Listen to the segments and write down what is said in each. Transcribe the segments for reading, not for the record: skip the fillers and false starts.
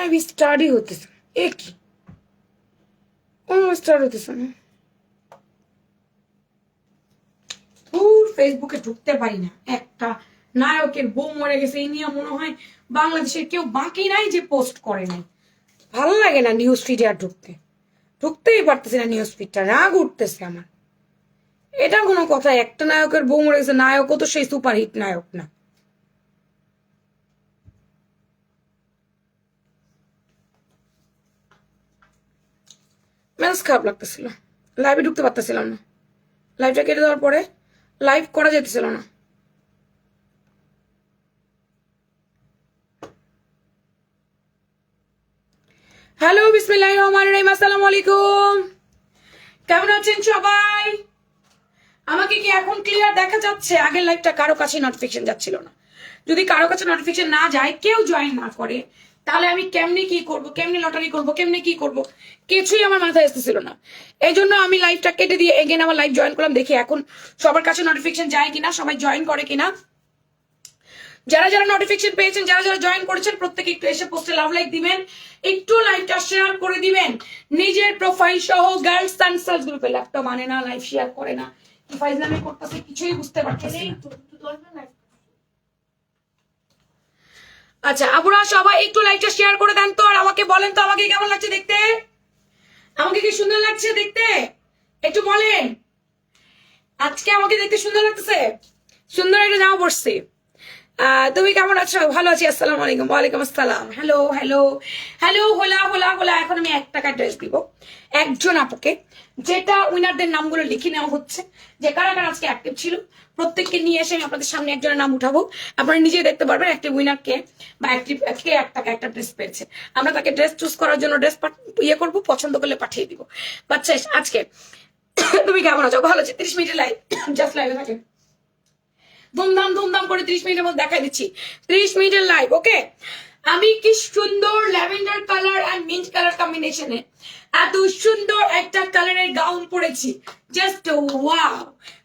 Live স্টার্টই হতেছে এ কি start হতেছে না ফেসবুকে ঢুকতে পারি না একটা নায়কের বউ মরে গেছে এই নিয়ে মনে হয় বাংলাদেশের কেউ বাকি নাই যে পোস্ট করে নাই ভালো লাগে না নিউজ ফিডে আর ঢুকতেই পারতেছি না নিউজ ফিডটা রাগ উঠতেছে আমার এটা কোনো কথা একটা নায়কের বউ মরে গেছে নায়কও তো সেই সুপারহিট নায়ক না মেজাজ খারাপ লাগতেছিল লাইভে ঢুকতে পারতেছিলাম না লাইভটা কেটে দেওয়ার পরে লাইভ করা যেতেছিল না হ্যালো বিসমিল্লাহির রহমানির রহিম আসসালামু আলাইকুম কেমন আছেন সবাই আমাকে কি এখন ক্লিয়ার দেখা যাচ্ছে আগের লাইভটা কারো কাছে নোটিফিকেশন যাচ্ছিল না যদি কারো কাছে নোটিফিকেশন না যায় কেউ জয়েন না করে তাহলে আমি কেমনে কি করব কেমনে লটারি করব কেমনে কি করব কিছুই আমার মাথায় আসতেছিল না এই জন্য আমি লাইভটা কেটে দিয়ে এগেন আমার লাইভ জয়েন করলাম দেখি এখন সবার কাছে নোটিফিকেশন যায় কিনা সবাই জয়েন করে কিনা যারা যারা নোটিফিকেশন পেয়েছেন যারা যারা জয়েন করেছেন প্রত্যেকে একটু এসে পোস্টে লাভ লাইক দিবেন একটু লাইভটা শেয়ার করে দিবেন নিজের প্রোফাইল সহ গার্লস সানসার্স গ্রুপে ল্যাপটপ মানে না লাইভ শেয়ার করে না কি ফাইজলামি করতেছে কিছুই বুঝতে পারতেছি না আচ্ছা আপুরা সবাই একটু লাইভটা শেয়ার করে দেন তো আর আমাকে বলেন তো আমাকে কেমন লাগছে দেখতে আমাকে কি সুন্দর লাগছে দেখতে একটু বলেন আজকে আমাকে দেখতে সুন্দর লাগতেছে সুন্দর একটা জামা পড়ছি তুমি কেমন আছো ভালো আছি আসসালামু আলাইকুম ওয়ালাইকুম আসসালাম হ্যালো হ্যালো হ্যালো হোলা হোলা হোলা এখন আমি 1 টাকা ড্রেস দিব একজন আপুকে যেটা উইনারদের নামগুলো লিখে নেওয়া হচ্ছে যে কারা কারা আজকে অ্যাক্টিভ ছিল প্রত্যেককে নিয়ে এসে আমি আপনাদের সামনে একজনের নাম উঠাবো আপনারা নিজেই দেখতে পারবেন অ্যাক্টিভ উইনার কে বা অ্যাক্টিভ কে 1 টাকা একটা ড্রেস পেয়েছে আমরা তাকে ড্রেস চুজ করার জন্য ড্রেস ইয়ে করবো পছন্দ করলে পাঠিয়ে দিব বাচ্চা আজকে তুমি কেমন আছো ভালো আছি 30 মিনিটের লাইভ জাস্ট লাইভে থাকে ধুমধাম করে 30 মিনিটের মধ্যে দেখাই দিচ্ছি 30 মিনিটের লাইভ ওকে আমি কি সুন্দর lavender colour and mint colour কম্বিনেশনে এত সুন্দর একটা কালারের গাউন পরেছি জাস্ট ওয়াও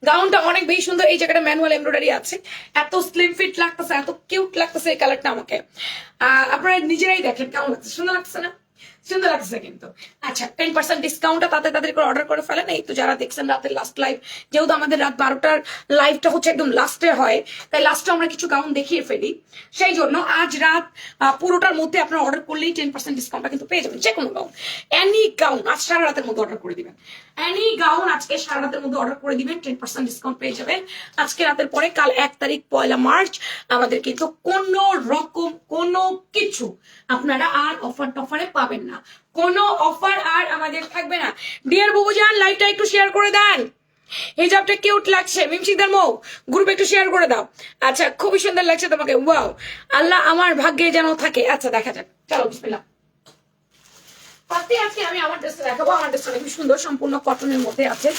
গাউনটা অনেক বেশি সুন্দর এই জায়গাটা ম্যানুয়াল এমব্রয়ডারি আছে এত স্লিম ফিট লাগতেছে এত কিউট লাগতেছে এই কালারটা আমাকে আপনারা নিজেরাই দেখেন কেমন লাগছে সুন্দর লাগছে না সুন্দর লাগছে কিন্তু আচ্ছা 10% ডিসকাউন্টটা তাদের করে অর্ডার করে ফেলেন এই তো যারা দেখছেন রাতের লাস্ট লাইভ যেহেতু আমাদের রাত 12টার লাইভটা হচ্ছে একদম লাস্টে হয় তাই লাস্টে আমরা কিছু গাউন দেখিয়ে ফেলি সেই জন্য আজ রাত পুরোটার মধ্যে আপনারা অর্ডার করলেই 10% ডিসকাউন্টটা কিন্তু পেয়ে যাবেন যে কোনো গাউন এনি গাউন আজ সারা রাতের মধ্যে অর্ডার করে দিবেন এনি গাউন আজকে সারা রাতের মধ্যে অর্ডার করে দিবেন 10% ডিসকাউন্ট পেয়ে যাবেন আজকে রাতের পরে কাল 1 তারিখ 1 মার্চ আমাদের কিন্তু কোনো রকম কোনো কিছু আপনারা আর অফার টফারে পাবেন না কোনো অফার আর আমাদের থাকবে না ডিয়ার বুবুজান লাইভটা একটু শেয়ার করে দেন হিজাবটা কিউট লাগছে মিমশিকদার মৌ গ্রুপে একটু শেয়ার করে দাও আচ্ছা খুবই সুন্দর লাগছে তোমাকে ওয়াও আল্লাহ আমার ভাগ্যে যেন থাকে আচ্ছা দেখা যাক চলো বিসমিল্লাহ আজকে আমি আমার ড্রেসটা দেখাবো আমার ড্রেসটা খুব সুন্দর সম্পূর্ণ কটনের মধ্যে আছে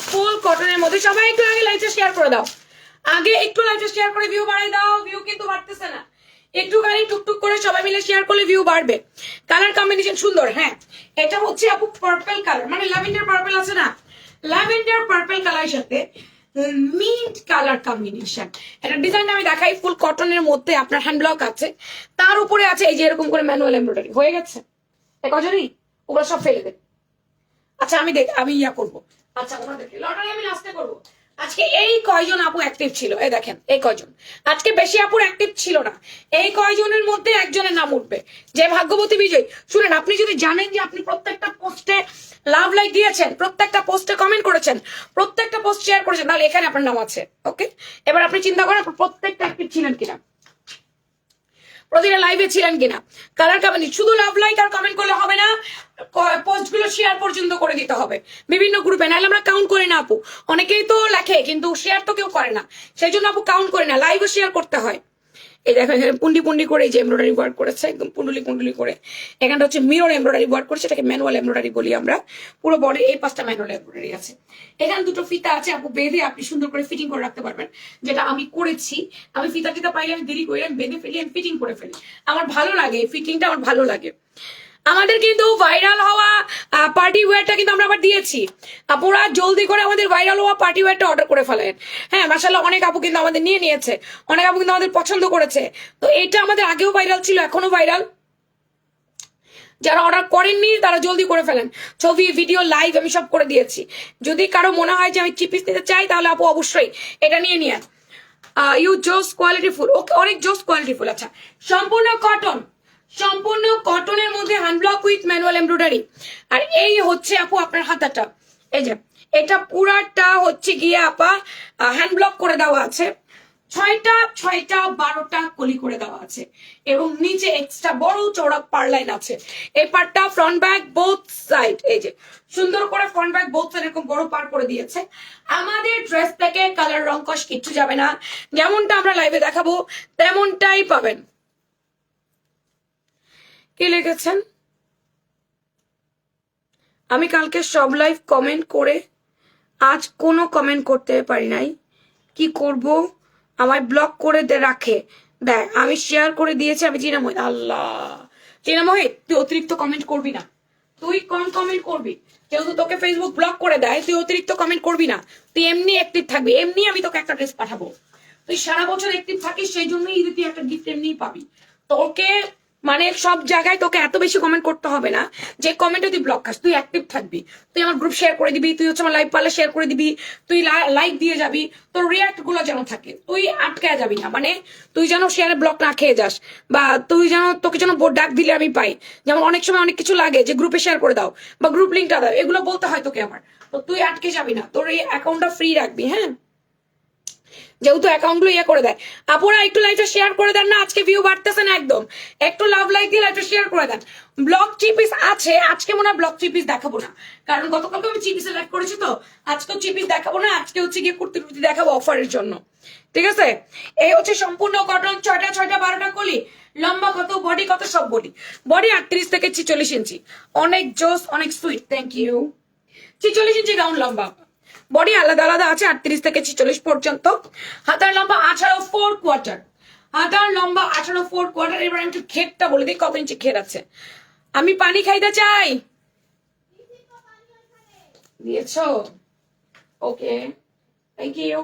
ফুল কটনের মধ্যে সবাই একটু আগে লাইভটা শেয়ার করে দাও আগে একটু লাইভটা শেয়ার করে ভিউ বাড়াই দাও ভিউ কিন্তু বাড়তেছে না একটুখানি টুকটুক করে সবাই মিলে শেয়ার করলে ভিউ বাড়বে কালার কম্বিনেশন সুন্দর হ্যাঁ এটা হচ্ছে আপু পার্পল কালার মানে ল্যাভেন্ডার পার্পল আছে না ল্যাভেন্ডার পার্পল কালারের সাথে মিন্ট কালার কম্বিনেশন এটা ডিজাইন আমি দেখাই ফুল কটনের মধ্যে আপনার হ্যান্ড ব্লক আছে তার উপরে আছে এই যে এরকম করে ম্যানুয়াল এমব্রয়ডারি হয়ে গেছে এ কজনই ওগুলো সব ফেলে দেন আচ্ছা আমি ইয়া করবো আচ্ছা ওনাদেরকে লটারি আমি লাস্টে করবো আজকে এই কয়জন আপু অ্যাক্টিভ ছিল এই দেখেন এই কয়জন আজকে বেশি আপুর অ্যাক্টিভ ছিল না এই কয়জনের মধ্যে একজনের নাম উঠবে যে ভাগ্যবতী বিজয় শুনেন আপনি যদি জানেন যে আপনি প্রত্যেকটা পোস্টে লাভ লাইক দিয়েছেন প্রত্যেকটা পোস্টে কমেন্ট করেছেন প্রত্যেকটা পোস্ট শেয়ার করেছেন তাহলে এখানে আপনার নাম আছে ওকে এবার আপনি চিন্তা করেন প্রত্যেকটা অ্যাক্টিভ ছিলেন কিনা প্রতিটা লাইভে ছিলেন কিনা কালার কমেন্ট শুধু লাভ লাইক আর কমেন্ট করলে হবে না পোস্ট গুলো শেয়ার পর্যন্ত করে দিতে হবে বিভিন্ন গ্রুপে নাহলে আমরা কাউন্ট করি না আপু অনেকেই তো লেখে কিন্তু শেয়ার তো কেউ করে না সেই জন্য আপু কাউন্ট করি না লাইভও শেয়ার করতে হয় এই দেখো এখানে পুন্ডি করে এই যে এমব্রয়ডারি ওয়ার্ক করেছে একদম পুন্ডলি করে এখানটা হচ্ছে মিরর এমব্রয়ডারি ওয়ার্ক করেছে এটাকে ম্যানুয়াল এমব্রয়ডারি বলি আমরা পুরো বডি এই পাঁচটা ম্যানুয়াল এমব্রয়ডারি আছে এখানে দুটো ফিতা আছে আপু বেঁধে আপনি সুন্দর করে ফিটিং করে রাখতে পারবেন যেটা আমি করেছি আমি ফিতা টিতা পাইলে আমি দেরি করে আমি বেঁধে ফেলি আমি ফিটিং করে ফেলি আমার ভালো লাগে এই ফিটিংটা আমার ভালো লাগে আমাদের কিন্তু ভাইরাল হওয়া পার্টি ওয়্যারটা কিন্তু আমরা আবার দিয়েছি আপুরা জলদি করে আমাদের ভাইরাল হওয়া পার্টি ওয়্যারটা অর্ডার করে ফেলেন হ্যাঁ মাশাআল্লাহ অনেক আপু কিন্তু আমাদের নিয়েছে অনেক আপু কিন্তু আমাদের পছন্দ করেছে তো এটা আমাদের আগেও ভাইরাল ছিল এখনো ভাইরাল যারা অর্ডার করেননি তারা জলদি করে ফেলেন। ছবি, ভিডিও, লাইভ আমি সব করে দিয়েছি। যদি কারো মনে হয় যে আমি চিপিস নিতে চাই তাহলে আপু অবশ্যই এটা নিয়ে নিয়ে ইউ জোস কোয়ালিটি ফুল। ওকে, অনেক জোস কোয়ালিটি ফুল। আচ্ছা, সম্পূর্ণ কটন, সম্পূর্ণ কটনের মধ্যে hand block with manual embroidery. আর এই হচ্ছে আপু আপনার হাতাটা, এই যে এটা পুরাটা হচ্ছে গিয়ে আপা হ্যান্ড ব্লক করে দেওয়া আছে, 6টা 12টা কলি করে দেওয়া আছে, এবং নিচে এক্সট্রা বড় চওড়া পারলাইন আছে। এই পার্টটা ফ্রন্ট ব্যাক বোথ সাইড, এই যে সুন্দর করে ফ্রন্ট ব্যাক বোথ সাইড এরকম বড় পার করে দিয়েছে। আমাদের ড্রেস থেকে কালার রং কস কিচ্ছু যাবে না, যেমনটা আমরা লাইভে দেখাবো তেমনটাই পাবেন। কি লিখেছেন? আমি কালকে সব লাইভ কমেন্ট করে আজ কোনো কমেন্ট করতে পারি নাই, কি করব? আমায় ব্লক করে রাখে দেয়। আমি শেয়ার করে দিয়েছি, আমি চিনাময়। আল্লাহ, চিনাময় তুই অতিরিক্ত কমেন্ট করবি না, তুই কম কমেন্ট করবি। যেহেতু তোকে ফেসবুক ব্লক করে দেয়, তুই অতিরিক্ত কমেন্ট করবি না, তুই এমনি অ্যাক্টিভ থাকবি। এমনি আমি তোকে একটা ড্রেস পাঠাবো, তুই সারা বছর অ্যাক্টিভ থাকিস, সেই জন্যই ঈদে তুই একটা গিফট এমনিই পাবি। তোকে মানে সব জায়গায় তোকে এত বেশি কমেন্ট করতে হবে না, যে কমেন্টে তুই ব্লক খাস। তুই অ্যাক্টিভ থাকবি, তুই আমার গ্রুপ শেয়ার করে দিবি, তুই হচ্ছে আমার লাইভ পারলে শেয়ার করে দিবি, তুই লাইক দিয়ে যাবি, তোর রিয়াক্ট গুলো যেন থাকে, তুই আটকায় যাবি না। মানে তুই যেন শেয়ারে ব্লক না খেয়ে যাস, বা তুই যেন তোকে যেন ডাক দিলে আমি পাই। যেমন অনেক সময় অনেক কিছু লাগে যে গ্রুপে শেয়ার করে দাও বা গ্রুপ লিঙ্কটা দাও, এগুলো বলতে হয় তোকে আমার। তো তুই আটকে যাবি না, তোর এই অ্যাকাউন্টটা ফ্রি রাখবি। হ্যাঁ, যেহেতু অ্যাকাউন্ট গুলো ইয়ে করে দেয়। আপুরা একটু লাইভটা শেয়ার করে দেন না, আজকে ভিউ বাড়তেছে না একদম। একটু লাভ লাইক দিয়ে লাইভটা শেয়ার করে দেন। ব্লক চিপিস আছে, আজকে মনে হয় ব্লক চিপিস দেখাবো না, কারণ গতকালকে আমি চিপিসে লাইভ করেছি, তো আজকে চিপিস দেখাবো না। আজকে হচ্ছে গিয়ে কুর্তি টুর্তি দেখাবো অফারের জন্য, ঠিক আছে? এই হচ্ছে সম্পূর্ণ কটন, 6টা 12টা কলি, লম্বা কত, বডি কত সব বলি। বডি 38 থেকে 46 ইঞ্চি, অনেক জোস, অনেক sweet. Thank you. 46 inch gown লম্বা, বডি আলাদা আলাদা আছে 38 থেকে 46 পর্যন্ত। হাতার লম্বা 18 4 কোয়ার্টার, হাতার লম্বা 18 4 কোয়ার্টার। এবার আমি একটু ঘেরটা বলে দিই, কত ইঞ্চি ঘের আছে। আমি পানি খাইতে চাই, দিয়েছো? ওকে, থ্যাংক ইউ।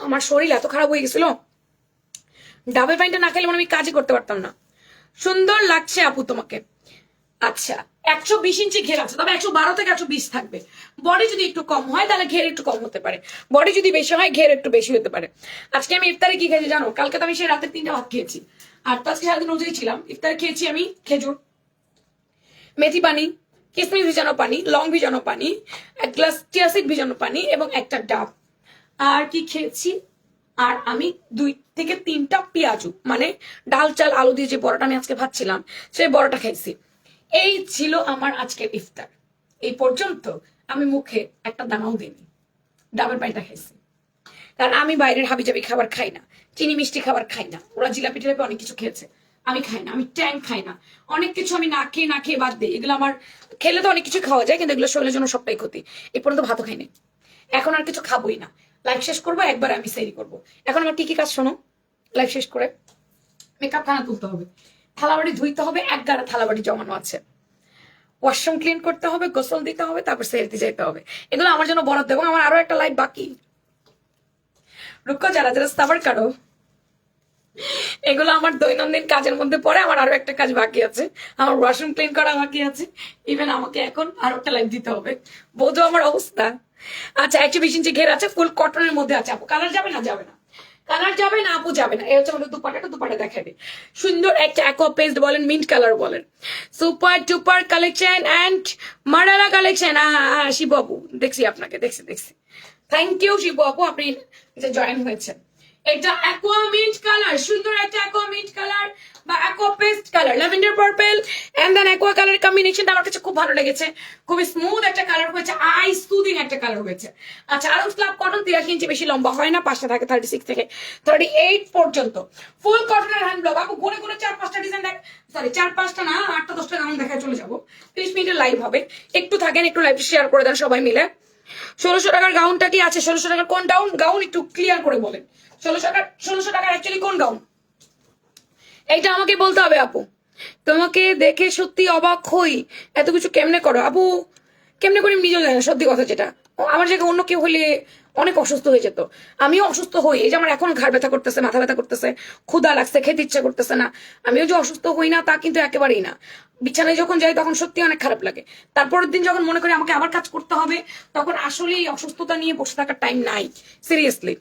আমার শরীর এত খারাপ হয়ে গেছিল, ডাবের পানিটা না খেলে মানে আমি কাজই করতে পারতাম না। সুন্দর লাগছে আপু তোমাকে। আচ্ছা, 120 ইঞ্চি ঘের আছে, তবে 112 থেকে 120 থাকবে। বডি যদি একটু কম হয় তাহলে ঘের একটু কম হতে পারে, বডি যদি বেশি হয় ঘের একটু বেশি হতে পারে। আজকে আমি ইফতারে কি খেয়েছি জানো? কালকে তো আমি সেই রাতে 3টা ভাত খেয়েছি, আর তো আজকে সারাদিন রোজাই ছিলাম। ইফতারে খেয়েছি আমি খেজুর, মেথি পানি, কিসমিস ভিজানো পানি, লং ভিজানো পানি, 1 গ্লাস চিয়া সিড ভিজানো পানি, এবং একটা ডাব। আর কি খেয়েছি? আর আমি 2 থেকে 3টা পেঁয়াজু, মানে ডাল চাল আলু দিয়ে যে বড়াটা আমি আজকে ভাবছিলাম সেই বড়াটা খাইছি। এই ছিল আমার আজকের ইফতার। এই পর্যন্ত আমি মুখে একটা দানাও দিইনি, ডাবের পানিটা খাইছি। কারণ আমি বাইরের হাবিজাবি খাবার খাই না, চিনি মিষ্টি খাবার খাই না। ওরা জিলাপি টিলাপি অনেক কিছু খেয়েছে, আমি খাই না। আমি ট্যাং খাই না, অনেক কিছু আমি না খেয়ে বাদ দিই। এগুলো আমার খেলে তো অনেক কিছু খাওয়া যায়, কিন্তু এগুলো শরীরের জন্য সবটাই ক্ষতি। এই পর্যন্ত ভাতও খাইনি, এখন আর কিছু খাবোই না। লাইভ শেষ করবো, একবার আমি সেরি করবো। এখন আমার কি কি কাজ শোনো, লাইভ শেষ করে মেকআপ খানা তুলতে হবে, থালাবাড়ি ধুইতে হবে, 1 গাড়া থালাবাড়ি জমানো আছে, ওয়াশরুম ক্লিন করতে হবে, গোসল দিতে হবে, তারপর সেরতে যেতে হবে। এগুলো আমার জন্য বরাদ্দ, এবং আমার আরো একটা লাইভ বাকি। রুক্কো, যারা যারা সাবার কারো, এগুলো আমার দৈনন্দিন কাজের মধ্যে পড়ে। আমার আরো একটা কাজ বাকি আছে, আমার ওয়াশরুম ক্লিন করা বাকি আছে। ইভেন আমাকে এখন আরো একটা লাইভ দিতে হবে, বোধ আমার অবস্থা। আচ্ছা, 120 ইঞ্চি ঘের আছে, ফুল কটনের মধ্যে আছে। আপু কালার যাবে না? যাবে না, কালার যাবে না আপু, যাবে না। এই হচ্ছে আমাদের দুপাটাটা, দুপাটা দেখাবে সুন্দর একটা অ্যাকোয়া পেস্ট বলেন, মিন্ট কালার বলেন, সুপার টুপার কালেকশন অ্যান্ড মার্ডারা কালেকশন। শিবু আপু দেখছি আপনাকে, দেখছি। থ্যাংক ইউ শিবু আপু, আপনি যে জয়েন হয়েছেন। এটা অ্যাকোয়া মিন্ট কালার, সুন্দর একটা অ্যাকোয়া মিন্ট কালার বা aqua paste colour, lavender purple and then aqua colour কম্বিনেশনটা আমার কাছে খুব ভালো লেগেছে। খুবই স্মুথ একটা কালার হয়েছে, আই সুদিং একটা কালার হয়েছে। আচ্ছা, আরমস ক্লাব কটন 83 ইঞ্চি, বেশি লম্বা হয় না, 5টা থাকে 36 থেকে 38 পর্যন্ত। ফুল কটনের হ্যান্ড ব্লক। আপু গুনে 4-5টা ডিজাইন দেখ, সরি 4-5টা না, 8টা-10টা গাউন দেখায় চলে যাবো। 30 মিনিটের লাইভ হবে, একটু থাকেন, একটু লাইভ শেয়ার করে দেন সবাই মিলে। 1600 টাকার গাউনটা কি আছে? 1600 টাকার কোন গাউন একটু ক্লিয়ার করে বলেন। 1600 টাকার অ্যাকচুয়ালি কোন গাউন, এইটা আমাকে বলতে হবে আপু। তোমাকে দেখে সত্যি অবাক হই, এত কিছু কেমনে করো আপু? কেমনে করি নিজেও জানি না, সত্যি কথা যেটা। আমার জায়গায় অন্য কেউ হলে অনেক অসুস্থ হয়ে যেত, আমিও অসুস্থ হই। এই যে আমার এখন ঘাড় ব্যথা করতেছে, মাথা ব্যথা করতেছে, ক্ষুধা লাগছে, খেতে ইচ্ছা করতেছে না, আমিও যে অসুস্থ হই না তা কিন্তু একেবারেই না। বিছানায় যখন যাই তখন সত্যি অনেক খারাপ লাগে। তারপরের দিন যখন মনে করি আমাকে আবার কাজ করতে হবে, তখন আসলে এই অসুস্থতা নিয়ে বসে থাকার টাইম নাই, সিরিয়াসলি।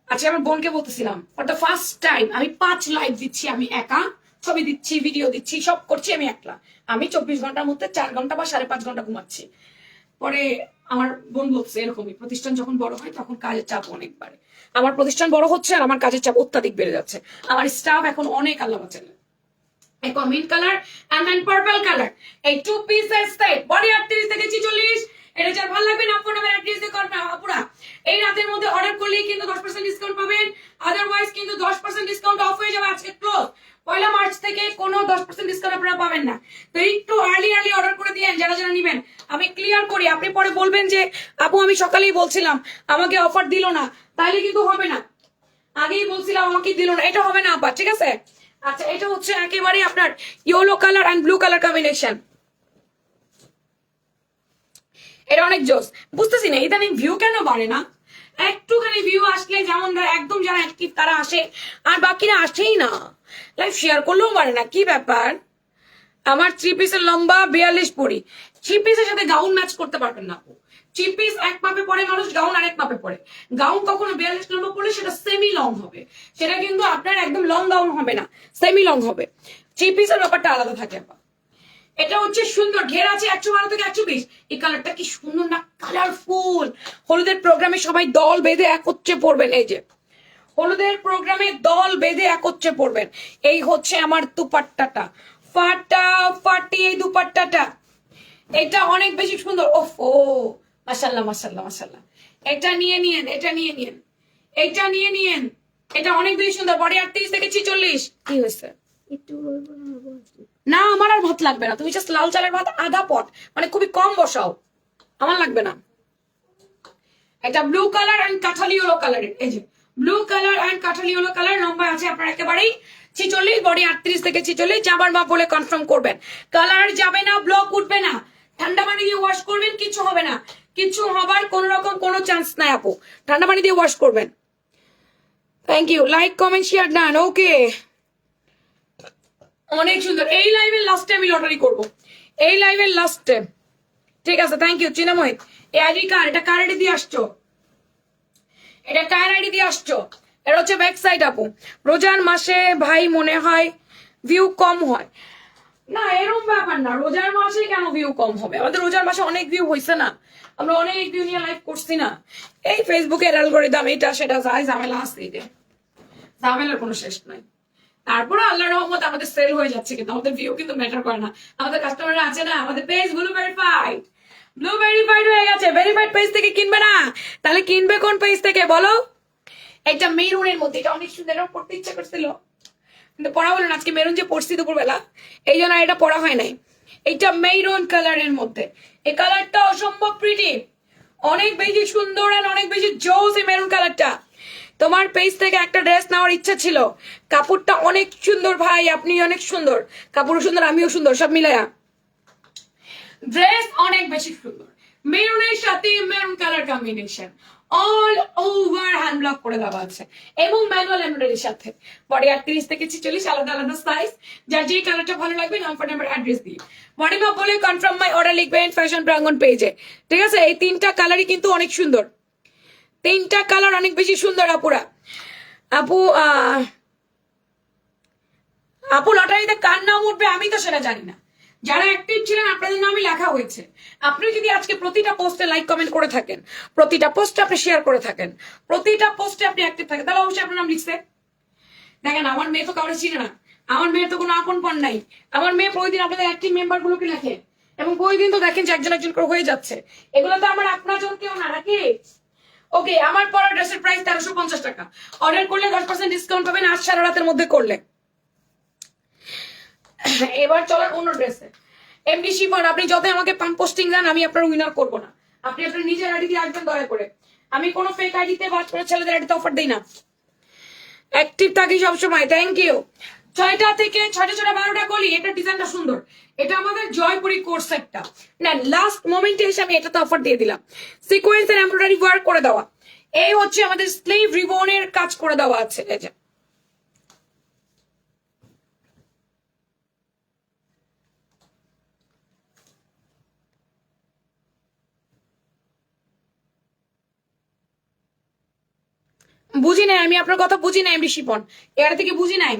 আচ্ছা, আমার বোনকে বলতেছিলাম, ফর দ্য ফার্স্ট টাইম আমি 5 লাইভ দিচ্ছি, আমি একা ছবি দিচ্ছি, ভিডিও দিচ্ছি, সব করছি আমি একলা। আমি 24 ঘন্টার মধ্যে 4 ঘন্টা বা 5.5 ঘন্টা ঘুমাচ্ছি। পরে আমার বোন বলছে এরকমই, প্রতিষ্ঠান যখন বড় হয় তখন কাজের চাপ অনেক বাড়ে। আমার প্রতিষ্ঠান বড় হচ্ছে আর আমার কাজের চাপ অত্যাধিক বেড়ে যাচ্ছে। আমার স্টাফ এখন অনেক, আল্লাহ বাঁচালে। এখন mint colour and then purple colour, এই 2 পিসের সেট, বডি 38 থেকে 46। এটা যার ভালো লাগবে না ফোন নাম্বার অ্যাড্রেস দিয়ে করবে আপুরা। এই রাতের মধ্যে অর্ডার করলেই কিন্তু 10% ডিসকাউন্ট পাবেন, আদারওয়াইজ কিন্তু 10% ডিসকাউন্ট অফ হয়ে যাবে। আজকে ক্লোজ, 1 মার্চ থেকে কোনো 10% ডিসকাউন্ট আপনারা পাবেন না। তো একটু আর্লি অর্ডার করে দিয়েন যারা যারা নেবেন। আমি ক্লিয়ার করি, আপনি পরে বলবেন যে আপু আমি সকালেই বলছিলাম আমাকে অফার দিল না, তাইলে কিন্তু হবে না। আগেই বলছিলাম আমাকে দিল না, এটা হবে না আপা, ঠিক আছে? আচ্ছা, এটা হচ্ছে একেবারে আপনার yellow colour and blue colour combination. এটা অনেক জোস। বুঝতেছি না ইদানিং ভিউ কেন বাড়ে না। একটুখানি ভিউ আসলে, যেমন একদম যারা অ্যাক্টিভ তারা আসে, আর বাকিরা আসেই না। লাইভ শেয়ার করলেও বাড়ে না, কি ব্যাপার? আমার 3 পিসের লম্বা 42 পরি। 3 পিসের সাথে গাউন ম্যাচ করতে পারবেন না আপু। 3 পিস এক মাপে পরে মানুষ, গাউন আরেক মাপে পরে। গাউন কখনো 42 লম্বা পড়লে সেটা সেমি লং হবে, সেটা কিন্তু আপনার একদম লং গাউন হবে না, সেমি লং হবে। 3 পিসের ব্যাপারটা আলাদা থাকে আপা। এটা হচ্ছে সুন্দর, ঘের আছে 112 থেকে 120। এই কালারটা কি সুন্দর না, কালারফুল। হলুদের প্রোগ্রামে সবাই দল বেঁধে একত্রে পড়বেন। এই যে হলুদের প্রোগ্রামে দল বেঁধে একত্রে পড়বেন। এই হচ্ছে আমার দুপাট্টাটা, ফাটাফাটি এই দুপাট্টাটা। এটা অনেক বেশি সুন্দর। ওফ ও মাশাআল্লাহ মাশাআল্লাহ মাশাআল্লাহ। এটা নিয়ে নিয়েন, এটা নিয়ে নিয়েন, এটা নিয়ে নিয়েন। এটা অনেক বেশি সুন্দর, বডি 38 থেকে 46। কি হয়েছে? না আমার আর ভাত লাগবে না, তুমি জাস্ট লাল চালের ভাত আধা পট, মানে খুবই কম বসাও, আমার লাগবে না। এটা ব্লু কালার এন্ড কাঠালি ইয়েলো কালারের। এই যে ব্লু কালার এন্ড কাঠালি ইয়েলো কালার, লম্বা আছে আপনার একেবারেই 46, বডি 38 থেকে 46। যাবার মাপ বলে কনফার্ম করবেন। কালার যাবে না, ব্লক উঠবে না, ঠান্ডা পানি দিয়ে ওয়াশ করবেন, কিছু হবে না, কিছু হবার কোন রকম কোনো চান্স নাই আপু। ঠান্ডা পানি দিয়ে ওয়াশ করবেন। Thank you, like comment share done. Okay, অনেক সুন্দর। এই লাইভের লাস্টে আমি লটারি করব, এই লাইভের লাস্টে, ঠিক আছে? Thank you Chinmoy. এই আইডি কার? এটা কার আইডি দিয়ে আসছো? এটা কার আইডি দিয়ে আসছো? এটা হচ্ছে ব্যাক সাইড আপু। রোজার মাসে ভাই মনে হয় ভিউ কম হয় না, এরকম ব্যাপার না। রোজার মাসে কেন ভিউ কম হবে? আমাদের রোজার মাসে অনেক ভিউ হয়েছে না, আমরা অনেক ভিউ নিয়ে লাইভ করছি না। এই ফেসবুকের অ্যালগরিদম এটা সেটা যাই ঝামেলা আছে, ঝামেলার কোনো শেষ নাই। তারপরে আল্লাহর রহমত আমাদের সেল হয়ে যাচ্ছে, কিন্তু আমাদের ভিউ কিন্তু ম্যাটার করে না। আমাদের কাস্টমাররা আছে না, আমাদের পেজ ব্লু ভেরিফাইড হয়ে গেছে। ভেরিফাইড পেজ থেকে কিনবে না, তাহলে কিনবে কোন পেজ থেকে বলো? এটা মেরুনের মধ্যে, এটা অনেক সুন্দর, এটা পড়তে ইচ্ছা করছিল কিন্তু পড়া হলো না। আজকে মেরুন যে পড়ছি দুপুরবেলা, এই জন্য এটা পড়া হয় নাই। এটা মেরুন কালারের মধ্যে, এই কালারটা অসম্ভব প্রিটি, অনেক বেশি সুন্দর আর অনেক বেশি জোস এই মেরুন কালারটা। তোমার পেজ থেকে একটা ড্রেস নেওয়ার ইচ্ছা ছিল, কাপড়টা অনেক সুন্দর ভাই, আপনি অনেক সুন্দর, কাপড়ও সুন্দর, আমিও সুন্দর, সব মিলায়া ড্রেস অনেক বেশি সুন্দর। মেরুনের সাথে maroon colour combination, all over hand block করে দেওয়া আছে এবং ম্যানুয়াল এমব্রয়ডারির সাথে। বডি 38 থেকে 46, আলাদা আলাদা সাইজ, যার যে কালারটা ভালো লাগবে নাম্বার অ্যাড্রেস দিয়ে বডি মাপ বলে কনফার্ম মাই অর্ডার লিখবেন ফ্যাশন প্রাঙ্গন পেজে, ঠিক আছে? এই 3টা কালারই কিন্তু অনেক সুন্দর, 3টা কালার অনেক বেশি সুন্দর আপুরা। আপু আপু লটারিতে কার নাম উঠবে আমি তো সেটা জানি না। যারা অ্যাক্টিভ ছিলেন আপনাদের নামই লেখা হয়েছে। আপনি যদি আজকে প্রতিটা পোস্টে লাইক কমেন্ট করে থাকেন, প্রতিটা পোস্টে আপনি শেয়ার করে থাকেন, প্রতিটা পোস্টে আপনি অ্যাক্টিভ থাকেন, তাহলে অবশ্যই আপনার নাম লিখছে। দেখেন আমার মেয়ে তো কাউরে চিনে না, আমার মেয়ের তো কোনো আপন পণ নাই। আমার মেয়ে প্রতিদিন আপনাদের অ্যাক্টিভ মেম্বার গুলোকে লেখে এবং প্রতিদিন তো দেখেন যে একজন একজন করে হয়ে যাচ্ছে। এগুলো তো আমার আপনার জন কেউ না, নাকি? ওকে, আমার পরা ড্রেসের প্রাইস 1350 টাকা। অর্ডার করলে 10% ডিসকাউন্ট পাবেন আজ সারা রাতের মধ্যে করলে। এবার চলেন অন্য ড্রেসে। এমডি শিফন, আপনি যতই আমাকে পাম্প পোস্টিং দেন আমি আপনার উইনার করবো না। আপনি আপনার নিজের আইডি দিয়ে আসবেন দয়া করে। আমি কোনো ফেক আইডিতে বা ছেলেদের আইডিতে অফার দিই না। অ্যাক্টিভ থাকি সবসময়। Thank you. ছয়টা থেকে ছয়টা 12টা কলি। এটা ডিজাইনটা সুন্দর, এটা আমাদের জয়পুরি কোর্স একটা না, লাস্ট মোমেন্টে এসে আমি এটাতে অফার দিয়ে দিলাম। সিকোয়েন্স এর এমব্রয়ডারি ওয়ার্ক করে দেওয়া, এই হচ্ছে আমাদের স্লিভ রিবনের কাজ করে দেওয়া আছে। এই যে বুঝি নাই আমি, আপনার কথা বুঝি নাই, ঋষিপন এটা থেকে বুঝি নাই।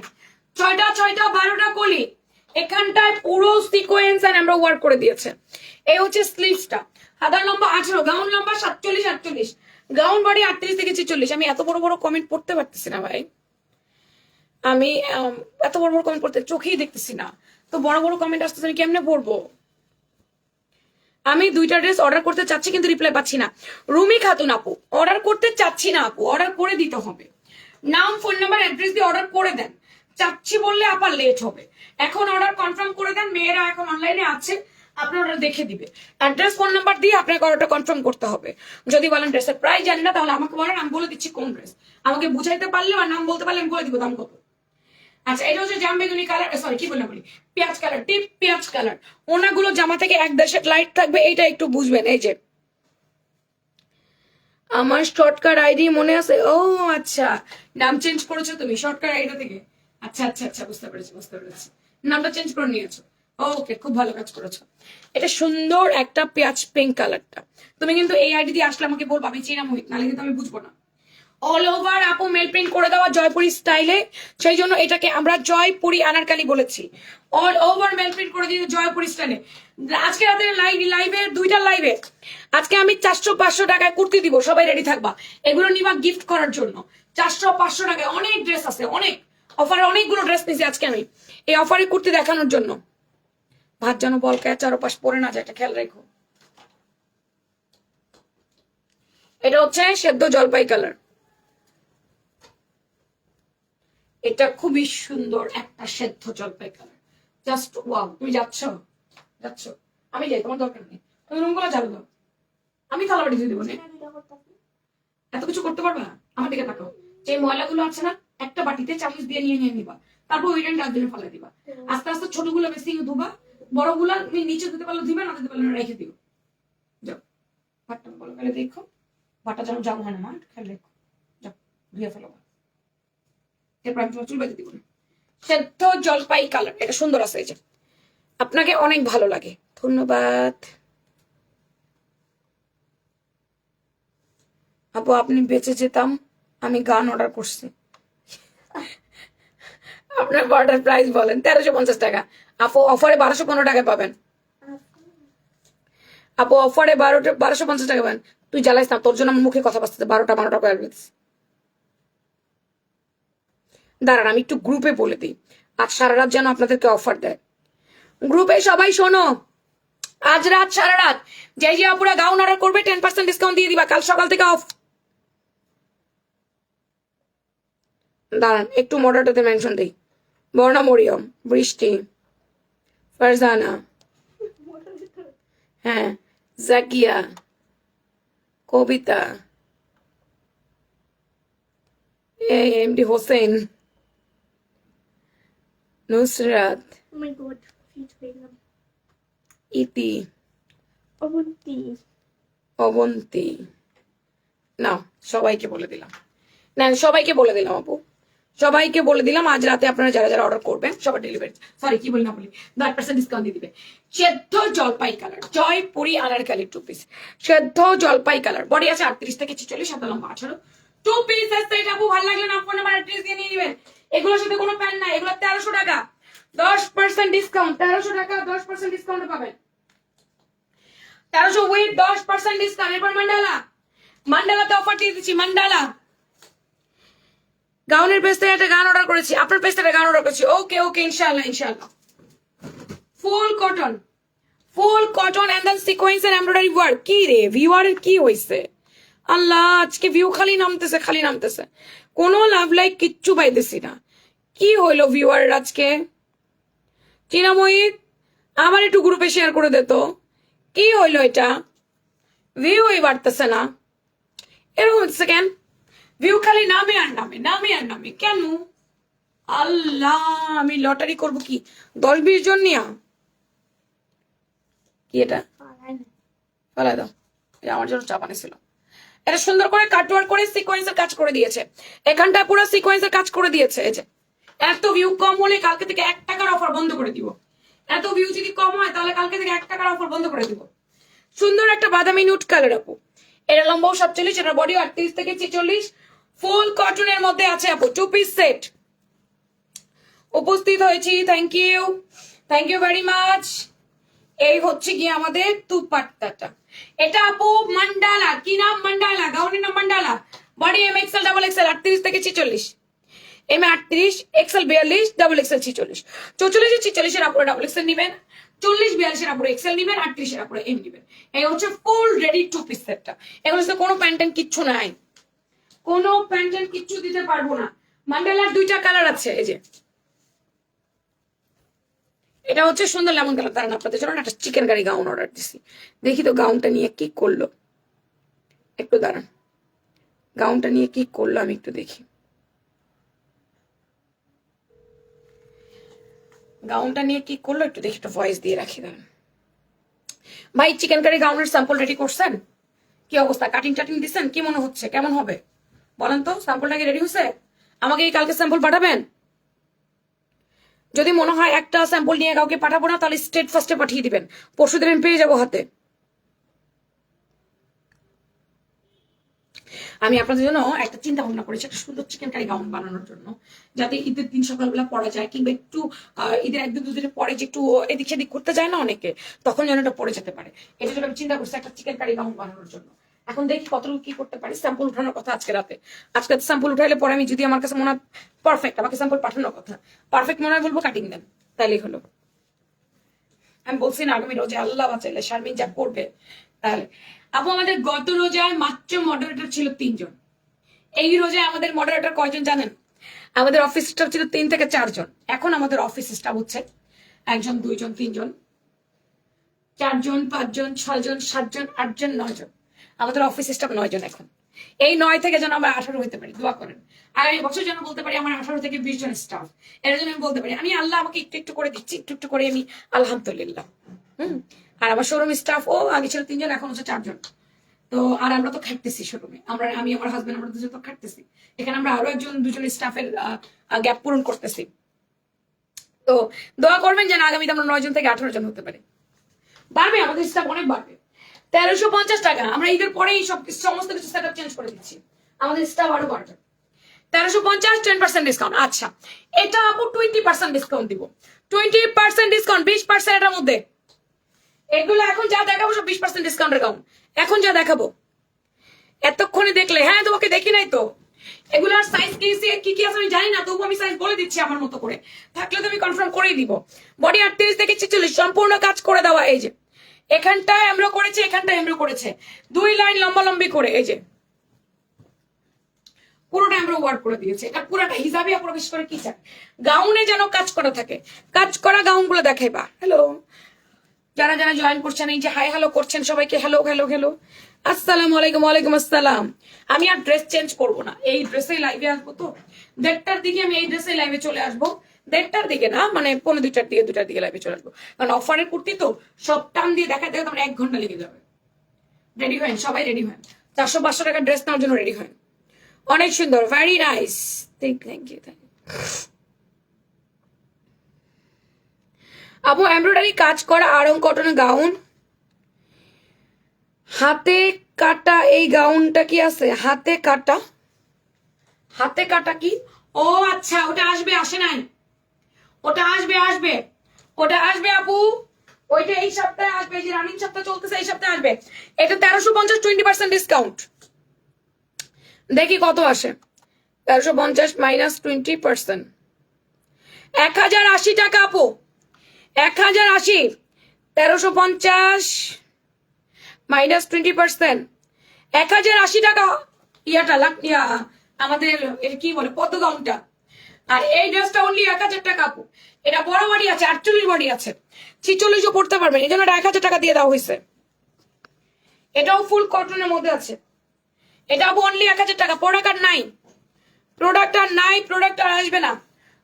ছয়টা 12টা কলি, এখানটায় পুরো সিকোয়েন্স আর আমরা ওয়ার্ক করে দিয়েছে। এই হচ্ছে স্লিভসটা, হাতার লম্বা 18, গাউন লম্বা 47-48, গাউন বডি 38 থেকে 46। আমি এত বড় বড় কমেন্ট পড়তে পারতেছি না ভাই, আমি এত বড় বড় কমেন্ট পড়তে চোখেই দেখতেছি না, তো বড় বড় কমেন্ট আসতেছে আমি কেমনে পড়বো। আমি 2টা ড্রেস অর্ডার করতে চাচ্ছি কিন্তু রিপ্লাই পাচ্ছি না। রুমি খাতুন আপু, অর্ডার করতে চাচ্ছি না আপু, অর্ডার করে দিতে হবে। নাম, ফোন নাম্বার, অ্যাড্রেস দিয়ে অর্ডার করে দেন। চাচ্ছি বললে আবার লেট হবে, এখন অর্ডার কনফার্ম করে দেন। মেয়েরা এখন অনলাইনে আছে, আপনার অর্ডার দেখে দিবে। অ্যাড্রেস, ফোন নাম্বার দিয়ে আপনাকে অর্ডারটা কনফার্ম করতে হবে। যদি বলেন ড্রেসের প্রাইস জানি না, তাহলে আমাকে বলেন, আমি বলে দিচ্ছি কোন ড্রেস। আমাকে বুঝাইতে পারলে আর নাম বলতে পারলে আমি বলে দিব দাম কত। আচ্ছা, এটা হচ্ছে জাম বেগুনি কালার, সরি কি বললাম বলি, পেঁয়াজ কালার, টিপ পেঁয়াজ কালার। ওনাগুলো জামা থেকে 1.5 লাইট থাকবে, এইটা একটু বুঝবেন। এই যে আমার শর্টকাট আইডি মনে আছে? ও আচ্ছা, নাম চেঞ্জ করেছো তুমি শর্টকাট আইডি থেকে? আচ্ছা আচ্ছা আচ্ছা, বুঝতে পেরেছি বুঝতে পেরেছি, নামটা চেঞ্জ করে নিয়েছো। ওকে, খুব ভালো কাজ করেছো। এটা সুন্দর একটা পেঁয়াজ পিঙ্ক কালারটা। তুমি কিন্তু এই আইডি দিয়ে আসলে আমাকে বলবো, আমি চিনা মোহিত, নাহলে কিন্তু আমি বুঝবো না। অল ওভার আপু মেল প্রিন্ট করে দেওয়া জয়পুরি স্টাইলে, সেই জন্য এটাকে আমরা জয়পুরি আনারকালি বলেছি। অল ওভার মেল প্রিন্ট করে দিয়ে জয়পুরি স্টাইলে। আজকে রাতের লাইভে 2টা লাইভে আজকে আমি 400-500 টাকায় কুর্তি দিব, সবাই রেডি থাকবা। এগুলো নিবা গিফট করার জন্য। 400-500 টাকায় অনেক ড্রেস আছে, অনেক অফারে অনেকগুলো ড্রেস নিয়েছি আজকে আমি এই অফারে কুর্তি দেখানোর জন্য। ভাত যেন বলকায় চারপাশ পরে না যায়, এটা খেয়াল রেখো। এটা হচ্ছে সেদ্ধ জলপাই কালার, এটা খুবই সুন্দর একটা সেদ্ধ জলপাই কালার, জাস্ট ওয়াও। তুমি যাচ্ছ, আমি যাই, তোমার দরকার নেই, তুমি রুমগুলো চালু দাও, আমি থালা বাড়ি দিয়ে দেবো। এত কিছু করতে পারবে না, আমার দিকে তাকাও। যে ময়লাগুলো আছে না, একটা বাটিতে চামচ দিয়ে নিয়ে নিবা, তারপর ওই টাইম ডাস্টবিনে ফেলে দিবা। আস্তে আস্তে ছোটগুলো বেশি ধুবা, বড়গুলা তুমি নিচে দিতে পারলে দিবে, না দিতে পারলে রেখে দিও। যাও, ভাতটা বলো ফেলে দেখো, ভাতটা যেন জাম হয় না, মা খেয়াল রেখো। যাও, ধুয়ে ফেলো। এরপর আমি তোমার চুল বেঁধে দিব না। সেদ্ধ জলপাই কালার, এটা সুন্দর আছে। এই যে আপনাকে অনেক ভালো লাগে, ধন্যবাদ আপু। আপনি বেঁচে যেতাম, আমি গান অর্ডার করছি। আপনার অর্ডার প্রাইস বলেন। 1350 টাকা আপু, অফারে 1215 টাকায় পাবেন আপু, অফারে 1250 টাকা পাবেন। তুই জ্বালাইস না, তোর জন্য আমার মুখে কথা বাঁচতে 12টা করে বলতেছি। দাঁড়ান আমি একটু গ্রুপে বলে দিই, আজ সারা রাত যেন আপনাদেরকে অফার দেয়। গ্রুপে সবাই শোনো, আজ রাত সারা রাত যে যে আপুরা গাউন অর্ডার করবে 10% ডিসকাউন্ট দিয়ে দিবা, কাল সকাল থেকে অফ। দাঁড়ান একটু মডারটাতে মেনশন দিই। বর্ণা মরিয়ম, বৃষ্টি, ফারজানা, হ্যাঁ, জাকিয়া, কবিতা, এমডি হোসেন, নুসরাত, ইতি, অবন্তী। না সবাইকে বলে দিলাম, না সবাইকে বলে দিলাম আপু, সবাইকে বলে দিলাম আজ রাতে আপনারা যারা যারা অর্ডার করবেন সবার ডেলিভারি, সরি কি বলি না বলি, 10% ডিসকাউন্ট দিয়ে দিবে। সেদ্ধ জলপাই কালার, জয়পুরি আনারকালি 2 পিস, সেদ্ধ জলপাই কালার, বডি আছে 38 থেকে 46, সাদা লম্বা 18, 2 পিস আছে। এটা আপু ভালো লাগলে না ফোন নাম্বার অ্যাড্রেস দিয়ে নিয়ে নেবেন। এগুলোর সাথে কোনো প্যান নাই, এগুলো 1300 টাকা, 10% ডিসকাউন্ট, 1300 টাকা 10% ডিসকাউন্ট পাবেন। 1300 উইথ 10% ডিসকাউন্ট। এরপর মান্ডালাতে অফার দিয়ে দিচ্ছি। মান্ডালা গাউনের পেজ থেকে একটা গান অর্ডার করেছি, আপনার পেজ থেকে গান অর্ডার করেছি। ওকে ওকে, ইনশাআল্লাহ ইনশাআল্লাহ। Full cotton and then sequence and embroidery work. কি রে ভিউয়ারের কি হইছে? আল্লাহ, আজকে ভিউ খালি নামতেছে, কোনো লাভ লাইক কিচ্ছু পাইতেছি না। কি হইলো ভিউয়ারের আজকে? চিনাময়িত আমার একটু গ্রুপে শেয়ার করে দে তো, কি হইলো এটা? ভিউই বাড়তেছে না, এরকম হচ্ছে কেন? ভিউ খালি নামে আর নামে কেন? আল্লাহ, আমি লটারি করব কি 10-20 জন নিয়া? কি এটা ফেলাই দাও, এটা আমার জন্য চাপ আনেছিল। এটা সুন্দর করে কাটওয়ার্ক করে সিকোয়েন্সের কাজ করে দিয়েছে, এখানটা পুরো সিকোয়েন্সের কাজ করে দিয়েছে। এই যে এত ভিউ কম হলে কালকে থেকে 1 টাকার অফার বন্ধ করে দিব। এত ভিউ যদি কম হয় তাহলে কালকে থেকে 1 টাকার অফার বন্ধ করে দিব। সুন্দর একটা বাদামি নুট কালার আপু, এটা লম্বাও 47, এটা বডি 38 থেকে 46, ফুল কটনের মধ্যে আছে আপু, 2 পিস সেট। উপস্থিত হয়েছি, থ্যাংক ইউ ভেরি মাচ। এই হচ্ছে কি আমাদের দুপাট্টাটা, এটা আপু মান্ডালা, কি নাম? মান্ডালা, গাউনের নাম Mandala. Body M XL double XL 38 থেকে 46, এম 38, এক্সেল 42, ডাবল এক্সেল 46, 44 46 এর উপরে ডাবল এক্সেল নিবেন, 40 42 এর উপরে এক্সেল নিবেন, 38 এর উপরে এম নিবেন। এই হচ্ছে ফুল রেডি 2 পিস সেটটা। এগুলো কোনো প্যান্টেন কিচ্ছু নাই, কোনো প্যান্টেন কিচ্ছু দিতে পারবো না। মান্ডালার 2টা কালার আছে। এই যে এটা হচ্ছে সুন্দর লেমন কালার। দাঁড়ান, আপনাদের জন্য একটা চিকেন কারি গাউন অর্ডার দিছি, দেখি তো গাউনটা নিয়ে কি করলো। একটু দাঁড়ান, গাউনটা নিয়ে কি করলো আমি একটু দেখি। গাউনটা নিয়ে কি করলো একটু দেখি, একটু ভয়েস দিয়ে রাখি। দাঁড়ান ভাই, চিকেন কারি গাউনের স্যাম্পল রেডি করছেন? কি অবস্থা, কাটিং টাটিং দিচ্ছেন? কি মনে হচ্ছে, কেমন হবে বলেন তো? স্যাম্পলটা কি রেডি হয়েছে? আমাকে এই কালকে স্যাম্পল পাঠাবেন। যদি মনে হয় একটা স্যাম্পল নিয়ে কাউকে পাঠাবো না, তাহলে স্টেট ফার্স্টে পাঠিয়ে দিবেন, পরশু দিন পেয়ে যাবো হাতে। আমি আপনাদের জন্য একটা চিন্তা ভাবনা করেছি, একটা সুন্দর চিকেন কারি গাউন বানানোর জন্য, যাতে ঈদের দিন সকালবেলা পরা যায়, কিংবা একটু ঈদের 1-2 দিনের পরে যে একটু এদিক সেদিক করতে যায় না অনেকে, তখন যেন এটা পরে যেতে পারে। এটা জন্য আমি চিন্তা করছি একটা চিকেন কারি গাউন বানানোর জন্য। এখন দেখি কতটুকু কি করতে পারি। স্যাম্পল উঠানোর কথা আজকে রাতে। আজকে স্যাম্পল উঠাইলে পরে আমি যদি আমার কাছে মনে হয় পারফেক্ট, আমাকে স্যাম্পল পাঠানোর কথা পারফেক্ট মনে হয়, বলবো কাটিং দেন, তাইলেই হলো। আমি বলছি না আগামী রোজা আল্লাহ বাঁচাইলে শারমিন যা করবে তাহলে। আপু আমাদের গত রোজায় মাত্র মডারেটর ছিল 3 জন, এই রোজায় আমাদের মডারেটর কয়জন জানেন? আমাদের অফিস স্টাফ ছিল 3 থেকে 4 জন, এখন আমাদের অফিস স্টাফ হচ্ছে 1 জন 2 জন 3 জন 4 জন 5 জন 6 জন 7 জন 8 জন 9 জন। আমাদের অফিস স্টাফ 9 জন এখন। এই 9 থেকে যেন আমরা 18 হইতে পারি, দোয়া করেন। আগামী বছর যেন বলতে পারি আমার 18 থেকে 20 জন স্টাফ। এর জন্য আমি বলতে পারি আমি আল্লাহ আমাকে একটু একটু করে দিচ্ছি, একটু একটু করে আমি আলহামদুলিল্লাহ। আর আমার শোরুম স্টাফ ও আগে ছিল 3 জন, এখন হচ্ছে 4 জন। তো আর আমরা তো খাটতেছি শোরুমে, আমি আমার হাজবেন্ড আমরা দুজন তো খাটতেছি। এখানে আমরা আরো 1-2 জন স্টাফের গ্যাপ পূরণ করতেছি। তো দোয়া করবেন যেন আগামীতে আমরা 9 জন থেকে 18 জন হতে পারি। বাড়বে, আমাদের স্টাফ অনেক বাড়বে। 1350 টাকা আমরা ঈদের পরেই সমস্ত কিছু সেট চেঞ্জ করে দিচ্ছি, আমাদের স্টাফ আরো বাড়বে। 1350, 10% ডিসকাউন্ট। আচ্ছা, এটা আপু 20% ডিসকাউন্ট দিব, 20% ডিসকাউন্ট, 20% এটার মধ্যে। এগুলো এখন যা দেখাবো সব 20% ডিসকাউন্টের গাউন, এখন যা দেখাবো। এতক্ষণে দেখলে, হ্যাঁ তোমাকে দেখি নাই তো। এগুলার সাইজ কি কি আছে আমি জানি না, তবু আমি সাইজ বলে দিচ্ছি আমার মতো করে, থাকলে তো আমি কনফার্ম করেই দিব। বডি 38 থেকে 46, সম্পূর্ণ কাজ করে দেওয়া। এই যে এখানটায় এমব্রো করেছে, এখানটায় এমব্রো করেছে, 2 লাইন লম্বা লম্বি করে। এই যে পুরোটা এমব্রো ওয়ার্ক করে দিয়েছে। এটা পুরোটা হিসাবে প্রবেশ করে কি চায়, গাউনে যেন কাজ করা থাকে, কাজ করা গাউন গুলো দেখাইবা। হ্যালো যারা যারা জয়েন করছেন, এই যে হাই হ্যালো করছেন সবাইকে হ্যালো হ্যালো হ্যালো, আসসালামু আলাইকুম। ওয়ালাইকুম আসসালাম। আমি আর ড্রেস চেঞ্জ করবো না, এই ড্রেসে লাইভে আসবো। তো 1:30টার দিকে আমি এই ড্রেসে লাইভে চলে আসবো। 1:30টার দিকে না, মানে 1:45টার দিকে, 2টার দিকে লাইভে চলে আসবো। কারণ অফারের কুর্তি তো সব টান দিয়ে দেখাতে আমার 1 ঘন্টা লেগে যাবে। রেডি হয়েন, সবাই রেডি হয়েন। 400-500 টাকার ড্রেস নেওয়ার জন্য রেডি হয়েন। অনেক সুন্দর, ভেরি নাইস, থ্যাংক ইউ। আপু এমব্রয়ডারি কাজ করা আরং কটনের গাউন, হাতে কাটা এই গাউনটা কি আছে? হাতে কাটা, হাতে কাটা কি? ও আচ্ছা, ওটা আসবে, আসে নাই। ওটা আসবে ওটা আসবে আপু, ওইটা এই সপ্তাহে আসবে, যে রানিং সপ্তাহ চলতেছে এই সপ্তাহে আসবে। এটা 1350, 20% ডিসকাউন্ট। দেখি কত আসে। 1350 মাইনাস 20%, 1080 টাকা আপু, 1080। 1350 মাইনাস 20%, 1080 টাকা। ইয়াটা আমাদের এটা কি বলে, পদ্ম গাউনটা। আর এই ড্রেসটা অনলি 1000 টাকা আপু। এটা বড় বডি আছে, 48 বডি আছে, 46ও পড়তে পারবেন, এই জন্য 1000 টাকা দিয়ে দেওয়া হয়েছে। এটাও ফুল কটনের মধ্যে আছে, এটা আপু অনলি 1000 টাকা। প্রোডাক্ট আর নাই, প্রোডাক্ট আর আসবে না,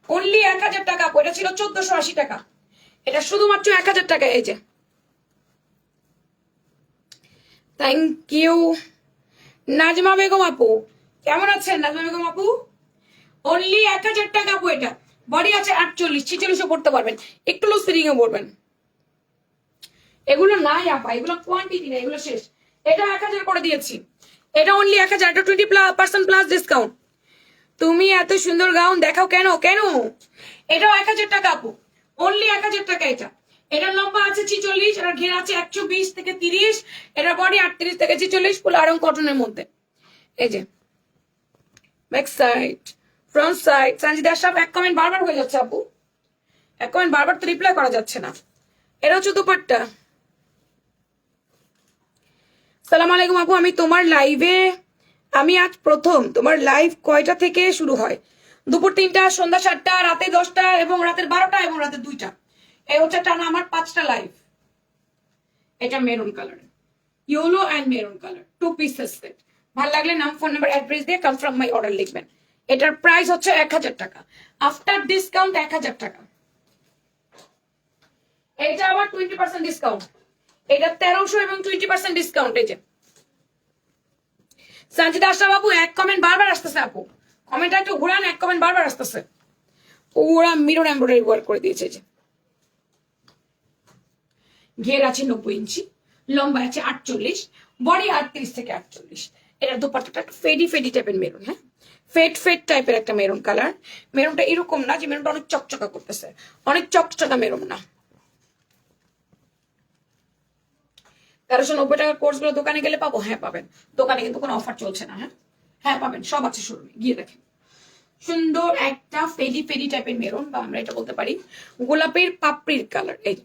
অনলি 1000 টাকা আপু, এটা ছিল 1480 টাকা, এটা শুধুমাত্র 1000 টাকা। এই যে থ্যাংক ইউ নাজমা বেগম আপু, কেমন আছেন নাজমা বেগম আপু? অনলি 1000 টাকা আপু, এটা বডি আছে 48, 46ও পড়তে পারবেন, একটু লুজ ফিটিং এ পড়বেন। এগুলো নাই আপা, এগুলো কোয়ান্টিটি না, এগুলো শেষ। এটা 1000 করে দিয়েছি, এটা অনলি 1000, এটা 20% প্লাস ডিসকাউন্ট। তুমি এত সুন্দর গাউন দেখাও কেন কেন? এটাও 1000 টাকা আপু, অনলি 1000 টাকা। এটা এটার লম্বা আছে 46, এটার ঘের আছে 120 থেকে 30, এটার বডি 38 থেকে 46, ফুল আরং কটনের মধ্যে। এই যে back side, front side. Sanjida সাহেব এক কমেন্ট বারবার হয়ে যাচ্ছে আপু, এক কমেন্ট বারবার তো রিপ্লাই করা যাচ্ছে না। এটা হচ্ছে দুপাট্টা। সালাম আলাইকুম আপু, আমি তোমার লাইভে, আমি আজ প্রথম। তোমার লাইভ কয়টা থেকে শুরু হয়? দুপুর 3টা, সন্ধ্যা 7টা, রাতে 10টা এবং রাতের 12টা এবং রাতের 2টা। এই হচ্ছে টানা আমার 5টা লাইভ। এটা maroon colour, yellow and maroon colour, 2 pieces set. ভালো লাগলে নাম, ফোন নাম্বার, অ্যাড্রেস দিয়ে কনফার্ম মাই অর্ডার লিখবেন। এটার প্রাইস হচ্ছে 1000 টাকা, আফটার ডিসকাউন্ট 1000 টাকা। এটা আবার 20% ডিসকাউন্ট, এটা 1300 এবং 20% ডিসকাউন্ট। এই যে সঞ্জিদা আশরাফ আপু, এক কমেন্ট বারবার আসতেছে আপু, কমেন্টটা একটু ঘুরান, এক কমেন্ট বারবার আসতেছে। পুরা মিরর এমব্রয়ডারি ওয়ার্ক করে দিয়েছে। যে ঘের আছে 90 ইঞ্চি, লম্বা আছে 48, বডি 38 থেকে 48। এটা দুপাট্টাটা একটু ফেডি ফেডি টাইপের মেরুন, হ্যাঁ ফেড ফেড টাইপের একটা মেরুন কালার। মেরুনটা এরকম না যে মেরুনটা অনেক চকচকা করতেছে, অনেক চকচকা মেরুন না। 1390 টাকার কোর্স গুলো দোকানে গেলে পাবো? হ্যাঁ পাবেন, দোকানে কিন্তু কোনো অফার চলছে না। হ্যাঁ হ্যাঁ পাবেন, সব আছে শোরুমে, গিয়ে দেখেন। সুন্দর একটা ফেডি ফেডি টাইপের মেরুন, বা আমরা এটা বলতে পারি গোলাপের পাপড়ির কালার। এই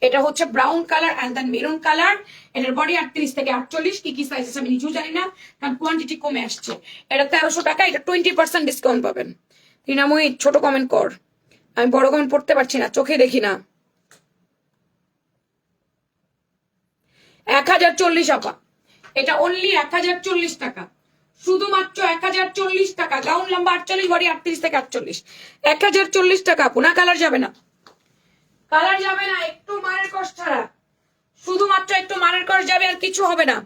এটা হচ্ছে brown colour and then maroon colour. এটার বডি 38 থেকে 48, কি কি সাইজ আছে আমি নিজেও জানি না, কারণ কোয়ান্টিটি কমে আসছে। এটা 1300 টাকা, এটা 20% ডিসকাউন্ট পাবেন। রিনাময়ী ছোট কমেন্ট কর, আমি বড় কমেন্ট পড়তে পারছি না, চোখে দেখি না। 1040 আপা, এটা অনলি 1040 টাকা, শুধুমাত্র 1040 টাকা। গাউন লম্বা 48, বডি 38 থেকে 48, 1040 টাকা আপু। না কালার যাবে না, কালার যাবে না, একটু মানের কষ্ট ছাড়া, শুধুমাত্র একটু মানের কষ্ট যাবে, আর কিছু হবে না,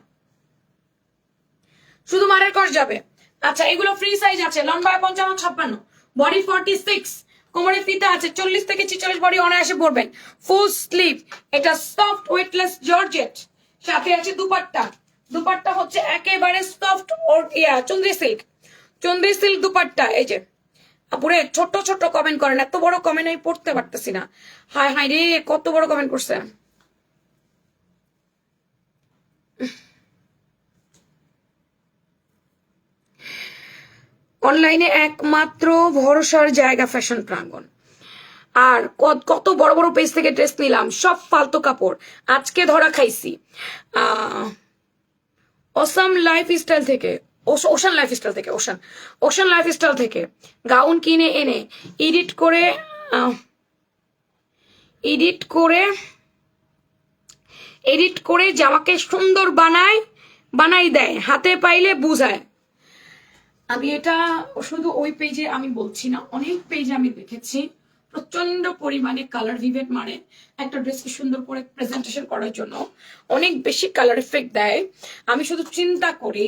শুধু মানের কষ্ট যাবে। আচ্ছা এগুলো ফ্রি সাইজ আছে, লম্বা 55, 56, বডি 46, কোমরে ফিতা আছে 40 থেকে 46, বডি অনায়াসে পরবেন। ফুল স্লিভ, এটা সফট ওয়েটলেস জর্জেট, সাথে আছে দুপাট্টা। দুপাট্টা হচ্ছে একেবারে সফট চন্দ্রি সিল্ক, চন্দ্রি সিল্ক দুপাট্টা। এই যে আপুরে ছোট ছোট কমেন্ট করেন, এত বড় কমেন্ট আমি পড়তে পারতেছি না। হায় হায় রে, কত বড় কমেন্ট করছে। অনলাইনে একমাত্র ভরসার জায়গা ফ্যাশন প্রাঙ্গণ। আর কত বড় বড় পেজ থেকে ড্রেস নিলাম, সব ফালতু কাপড়, আজকে ধরা খাইছি। অসাম লাইফস্টাইল থেকে, ওশান লাইফস্টাইল থেকে, ওশান লাইফস্টাইল থেকে গাউন কিনে এনে এডিট করে এডিট করে জামাকে সুন্দর বানাই দেয়, হাতে পাইলে বুঝায়। আমি এটা শুধু ওই পেজে আমি বলছি না, অনেক পেজে আমি দেখেছি প্রচন্ড পরিমাণে কালার ভিভেট মারে একটা ড্রেসকে সুন্দর করে প্রেজেন্টেশন করার জন্য, অনেক বেশি কালার এফেক্ট দেয়। আমি শুধু চিন্তা করি,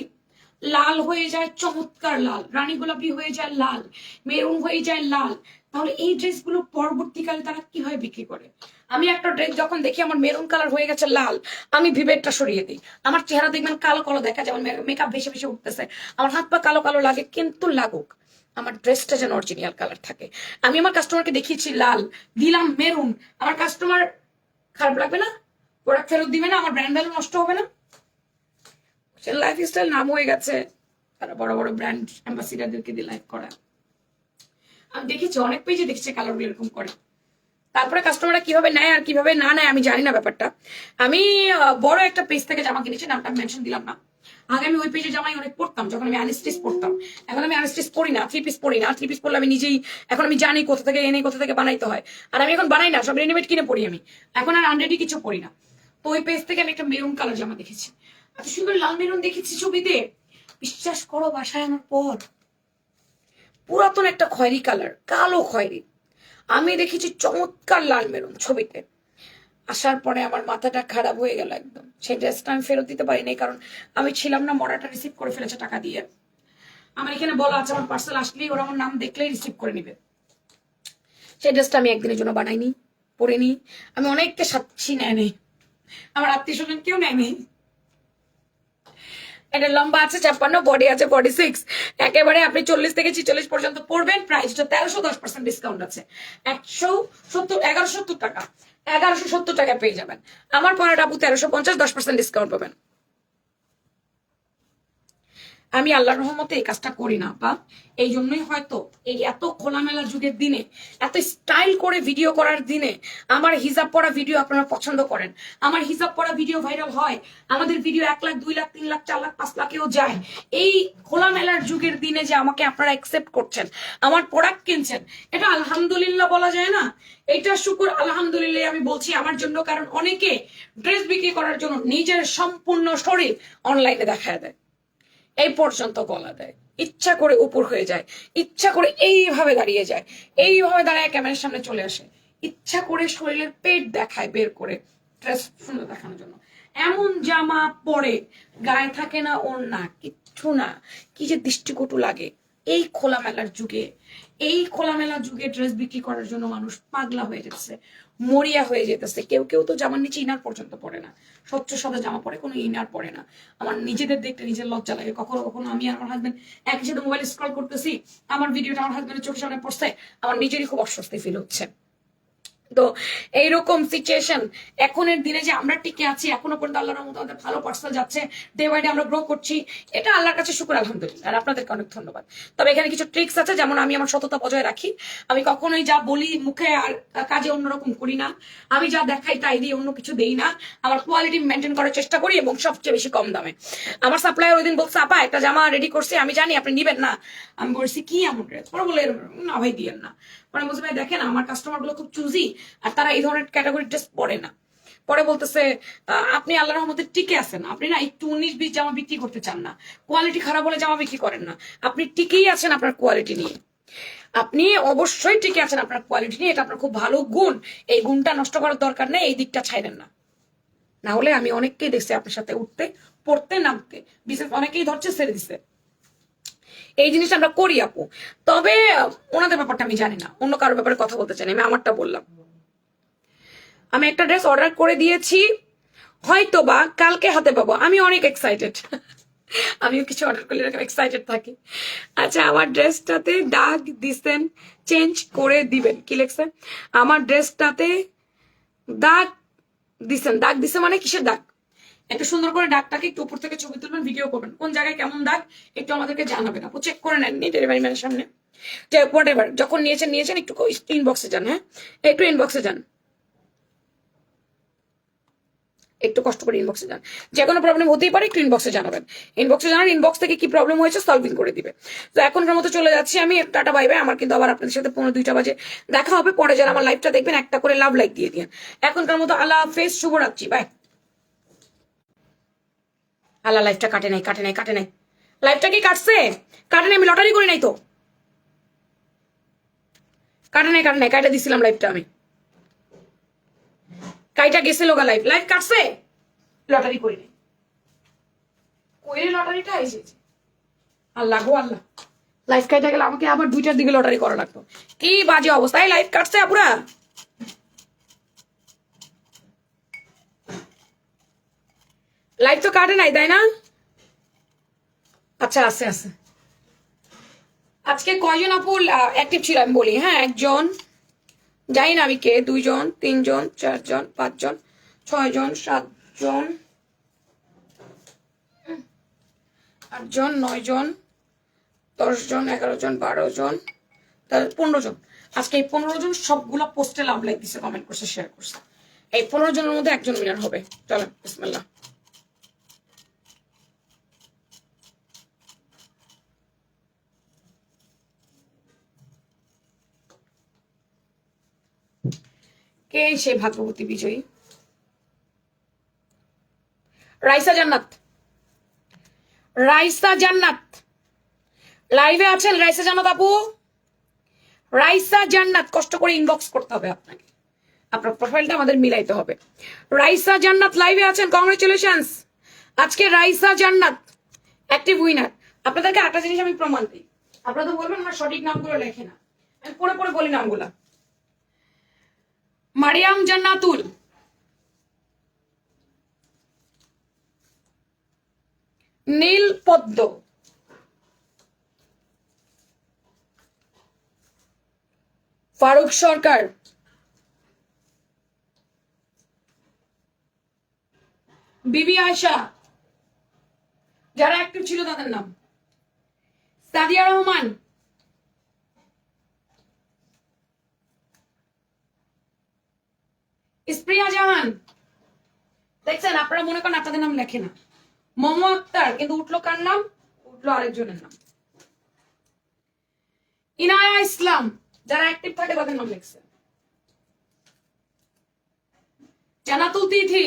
লাল হয়ে যায় চমৎকার লাল, রানী গোলাপি হয়ে যায় লাল, মেরুন হয়ে যায় লাল, তাহলে এই ড্রেসগুলো পরবর্তীকালে তারা কিভাবে বিক্রি করে? আমি একটা ড্রেস যখন দেখি আমার মেরুন কালার হয়ে গেছে লাল, আমি ভিভেটটা সরিয়ে দিই। আমার চেহারা দেখবেন কালো কালো দেখা যায়, মেকআপ ভেসে ভেসে উঠতেছে, আমার হাত পা কালো কালো লাগে, কিন্তু লাগুক, আমার ড্রেসটা যেন অরিজিনাল কালার থাকে। আমি আমার কাস্টমারকে দেখিয়েছি লাল, দিলাম মেরুন, আমার কাস্টমার খারাপ লাগবে না? প্রোডাক্ট ফেরত দিবে না? আমার ব্র্যান্ড ভ্যালু নষ্ট হবে না? লাইফস্টাইল নাম হয়ে গেছে, তারা বড় বড় ব্র্যান্ড অ্যাম্বাসিডারদেরকে দিয়ে লাইভ করা। আমি দেখেছি অনেক পেজে দেখছি কালারগুলো এরকম করে, তারপরে কাস্টমাররা কিভাবে নেয় আর কিভাবে না নেয় আমি জানি না ব্যাপারটা। আমি বড় একটা পেজ থেকে জামা কিনেছি, নামটা মেনশন দিলাম না। আগে আমি ওই পেজে জামাই অনেক পড়তাম, যখন আমি আনস্টিচ পড়তাম। এখন আমি আনস্টিচ পড়ি না, 3 পিস পড়ি না। 3 পিস পড়লে আমি নিজেই, এখন আমি জানি কোথা থেকে এনে কোথা থেকে বানাইতে হয়। আর আমি এখন বানাই না, সব রেডিমেড কিনে পড়ি আমি, এখন আর আনরেডি কিছু পড়ি না। তো ওই পেজ থেকে আমি একটা মেরুন কালার জামা দেখেছি, এত সুন্দর লাল মেরুন দেখেছি ছবিতে, বিশ্বাস করো বাসায় আনার পর পুরাতন একটা খয়েরি কালার, কালো খয়েরি। আমি দেখেছি চমৎকার লাল মেরুন ছবিতে। আসার পরে আমার মাথাটা খারাপ হয়ে গেল একদম। সেই ড্রেসটা আমি ফেরত দিতে পারিনি, কারণ আমি ছিলাম না, মরাটা রিসিভ করে ফেলেছে টাকা দিয়ে। আমার এখানে বলা আছে আমার পার্সেল আসলেই ওরা আমার নাম দেখলেই রিসিভ করে নিবে। সেই ড্রেসটা আমি একদিনের জন্য বানাইনি, পরিনি। আমি অনেককে সাক্ষী নেয়নি, আমার আত্মীয় স্বজন কেউ নেয়নি। এটা লম্বা আছে 56, বডি আছে 46। একেবারে আপনি 40 থেকে 46 পর্যন্ত পড়বেন। প্রাইসটা 1310% ডিসকাউন্ট আছে। 1170 টাকা, 1170 টাকা পেয়ে যাবেন। আমার পড়াটা আপু 1350, 10% ডিসকাউন্ট পাবেন। আমি আল্লাহর রহমতে এই কাজটা করি না বা এই জন্যই হয়তো এই এত খোলামেলা যুগের দিনে, এত স্টাইল করে ভিডিও করার দিনে আমার হিজাব পরা ভিডিও আপনারা পছন্দ করেন। আমার হিজাব পরা ভিডিও ভাইরাল হয়, আমাদের ভিডিও 1 লাখ 2 লাখ 3 লাখ 4 লাখ 5 লাখেও যায়। এই খোলামেলার যুগের দিনে যে আমাকে আপনারা অ্যাকসেপ্ট করছেন, আমার প্রোডাক্ট কিনছেন, এটা আলহামদুলিল্লাহ বলা যায় না? এটা শুকুর আলহামদুলিল্লাহ আমি বলছি আমার জন্য। কারণ অনেকে ড্রেস বিক্রি করার জন্য নিজের সম্পূর্ণ শরীর অনলাইনে দেখায় দেয়, এই পর্যন্ত গলা দেয়, ইচ্ছা করে উপর হয়ে যায়, ইচ্ছা করে এইভাবে দাঁড়িয়ে যায়, এইভাবে দাঁড়ায় ক্যামেরার সামনে চলে আসে, ইচ্ছা করে শরীরের পেট দেখায় বের করে ড্রেস সুন্দর দেখানোর জন্য। এমন জামা পরে গায়ে থাকে না ওড়না, কিচ্ছু না, কি যে দৃষ্টিকটু লাগে। এই খোলামেলার যুগে, এই খোলামেলা যুগে ড্রেস বিক্রি করার জন্য মানুষ পাগলা হয়ে যাচ্ছে, মরিয়া হয়ে যেতেছে। কেউ কেউ তো জামার নিচে ইনার পর্যন্ত পরে না, স্বচ্ছ সাদা জামা পরে, কোনো ইনার পরে না। আমার নিজেদের দেখতে নিজের লজ্জা লাগে। কখনো কখনো আমি আর আমার হাজবেন্ড একই সাথে মোবাইল স্ক্রল করতেছি, আমার ভিডিওটা আমার হাজবেন্ডের চোখের সামনে পড়ছে, আমার নিজেরই খুব অস্বস্তি ফিল হচ্ছে। তো এইরকম সিচুয়েশন এখনের দিনে যে আমরা টিকে আছি, এখনো পর্যন্ত আল্লাহর রহমতে আমাদের ভালো পার্সেল যাচ্ছে, ডে বাই ডে আমরা গ্রো করছি, এটা আল্লাহর কাছে শুকর আলহামদুলিল্লাহ। আর আপনাদেরকে অনেক ধন্যবাদ। তবে এখানে কিছু ট্রিক্স আছে, যেমন আমি আমার সততা বজায় রাখি। আমি কখনোই যা বলি মুখে আর কাজে অন্যরকম করি না। আমি যা দেখাই তাই দিয়ে অন্য কিছু দেই না। আমার কোয়ালিটি মেনটেন করার চেষ্টা করি, এবং সবচেয়ে বেশি কম দামে। আমার সাপ্লায়ার ওই দিন বলছে, আপা একটা জামা রেডি করছে, আমি জানি আপনি নিবেন না। আমি বলছি কি এমন ড্রেস? পরে বলে না ভাই দিয়েন না। পরে বলছে ভাই দেখেন আমার কাস্টমার গুলো খুব চুজি, আর তারা এই ধরনের ক্যাটাগরি ড্রেস পরে না। পরে বলতেছে আপনি আল্লাহর রহমতে টিকে আছেন, আপনি না একটু 19-20 জামা বিক্রি করতে চান না, কোয়ালিটি খারাপ হলে জামা বিক্রি করেন না, আপনি টিকেই আছেন আপনার কোয়ালিটি নিয়ে। আপনি অবশ্যই টিকে আছেন আপনার কোয়ালিটি নিয়ে, এটা আপনার খুব ভালো গুণ। এই গুণটা নষ্ট করার দরকার নেই, এই দিকটা ছাইড়েন না। না হলে আমি অনেককেই দেখছি আপনার সাথে উঠতে পড়তে নামতে, বিশেষ অনেকেই ধরছে ছেড়ে দিছে। এই জিনিসটা আমরা করি আপু। তবে ওনাদের ব্যাপারটা আমি জানি না, অন্য কারোর ব্যাপারে কথা বলতে চাই না, আমি আমারটা বললাম। আমি একটা ড্রেস অর্ডার করে দিয়েছি, হয়তো বা কালকে হাতে পাবো। আমি অনেক এক্সাইটেড, আমিও কিছু অর্ডার করলে এরকম এক্সাইটেড থাকি। আচ্ছা, আমার ড্রেসটাতে দাগ দিছেন, চেঞ্জ করে দিবেন। কি লেখছেন? আমার ড্রেসটাতে দাগ দিছেন। দাগ দিছে মানে কিসের দাগ? একটু সুন্দর করে দাগটাকে একটু উপর থেকে ছবি তুলবেন, ভিডিও করবেন, কোন জায়গায় কেমন দাগ একটু আমাদেরকে জানাবেন। আপু চেক করে নেননি ডেলিভারি ম্যানের সামনে, যে হোয়াট এভার যখন নিয়েছেন একটু ইনবক্সে যান। হ্যাঁ, একটু ইনবক্সে যান, একটু কষ্ট করে ইনবক্সে যান। যে কোনো প্রবলেম হতেই পারে, একটু ইনবক্সে জানাবেন। ইনবক্সে জানান, ইনবক্স থেকে কি প্রবলেম হয়েছে সলভিং করে দিবে। তো এখনকার মতো চলে যাচ্ছি আমি, টাটা বাই বাই। আমার কিন্তু আবার আপনাদের সাথে 1:45 বাজে দেখা হবে। পরে যারা আমার লাইভটা দেখবেন একটা করে লাভ লাইক দিয়ে দিন। এখনকার মতো আল্লাহ হাফেজ, শুভরাত্রি, বাই। আল্লাহ লাইভটা কাটে নাই, কাটে নাই, কাটে নাই। লাইভটা কি কাটছে? কাটে নাই, আমি লটারি করি নাই তো। কাটে নাই, কাটে নাই, কাটে দিছিলাম লাইভটা আমি। কাইটা গেছিল গা লাইভ, লাইভ কাটছে, লটারি করি নাই। কইরে লটারিটা এসেছে। আল্লাহ গো আল্লাহ, লাইভ কাইটা গেলে আমাকে আবার 2টার দিকে লটারি করা লাগতো। কি বাজে অবস্থায় লাইভ কাটছে আপুরা। লাইভ তো কাটে নাই, তাই না? আচ্ছা, আছে আছে। আজকে কয়জন আপু অ্যাক্টিভ ছিল আমি বলি। হ্যাঁ, একজন, জানি না আমি কে, 2 জন, 3 জন, 4 জন, 5 জন, 6 জন, 7 জন, 8 জন, 9 জন, 10 জন, 11 জন, 12 জন, তাহলে 15 জন। আজকে এই 15 জন সবগুলো পোস্টে লাভ লাইক দিছে, কমেন্ট করছে, শেয়ার করছে। এই 15 জনের মধ্যে একজন উইনার হবে। চলেন, বিসমিল্লাহ। কে সে ভাগ্যবতী বিজয়ী? রাইসা জান্নাত, রাইসা জান্নাত লাইভে আছেন? রাইসা জান্নাত আপু রাইসা জান্নাত, কষ্ট করে ইনবক্স করতে হবে আপনাকে, আপনার প্রোফাইলটা আমাদের মিলাইতে হবে। রাইসা জান্নাত লাইভে আছেন, কংগ্রেচুলেশনস। আজকে রাইসা জান্নাত অ্যাক্টিভ উইনার। আপনাদেরকে একটা জিনিস আমি প্রমাণ দিই, আপনারা তো বলবেন না সঠিক নামগুলো লেখে না, আমি পড়ে পড়ে বলি নামগুলা। মারিয়াম জান্নাতুল, নীল পদ্ম, ফারুক সরকার, বিবি আয়শা, যারা অ্যাক্টিভ ছিল তাদের নাম, সাদিয়া রহমান, ইসপ্রিয়া জাহান। দেখছেন, আপনারা মনে করেন আপনাদের নাম লেখে না। মোমো আক্তার, কিন্তু উঠলো কার নাম? উঠলো আরেকজনের নাম। ইনায়া ইসলাম, যারা অ্যাক্টিভ থাকে তাদের নাম লিখছে। জানাতুল তিথি,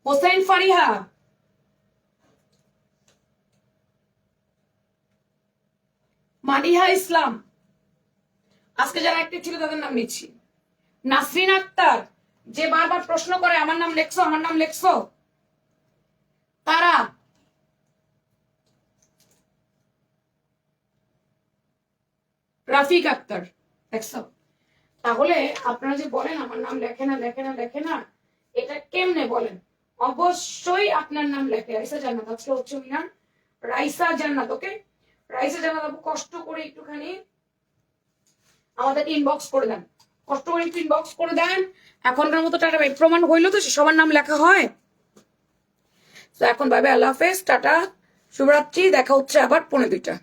হোসেন ফারিহা, মালিহা ইসলাম, আজকে যারা অ্যাক্টিভ ছিল তাদের নাম নিচ্ছি। নাসরিন আক্তার, যে বারবার প্রশ্ন করে আমার নাম লেখছো, আমার নাম লেখছো, তারা। রাফিক আক্তার, দেখছো? তাহলে আপনারা যে বলেন আমার নাম লেখে না লেখে না লেখে না, এটা কেমনে বলেন? অবশ্যই আপনার নাম লেখে। রাইসা জান্নাত, আজকে হচ্ছে উইনার রাইসা জান্নাত। ওকে, রাইসা জান্নাত আপু কষ্ট করে একটুখানি আমাদের ইনবক্স করে দেন, কষ্ট করে একটু ইনবক্স করে দেন। এখনকার মতো টাটা বাই, প্রমাণ হইলো তো সবার নাম লেখা হয়। তো এখন বাই বাই, আল্লাহ হাফেজ, টাটা, শুভরাত্রি, দেখা হচ্ছে আবার 1:45।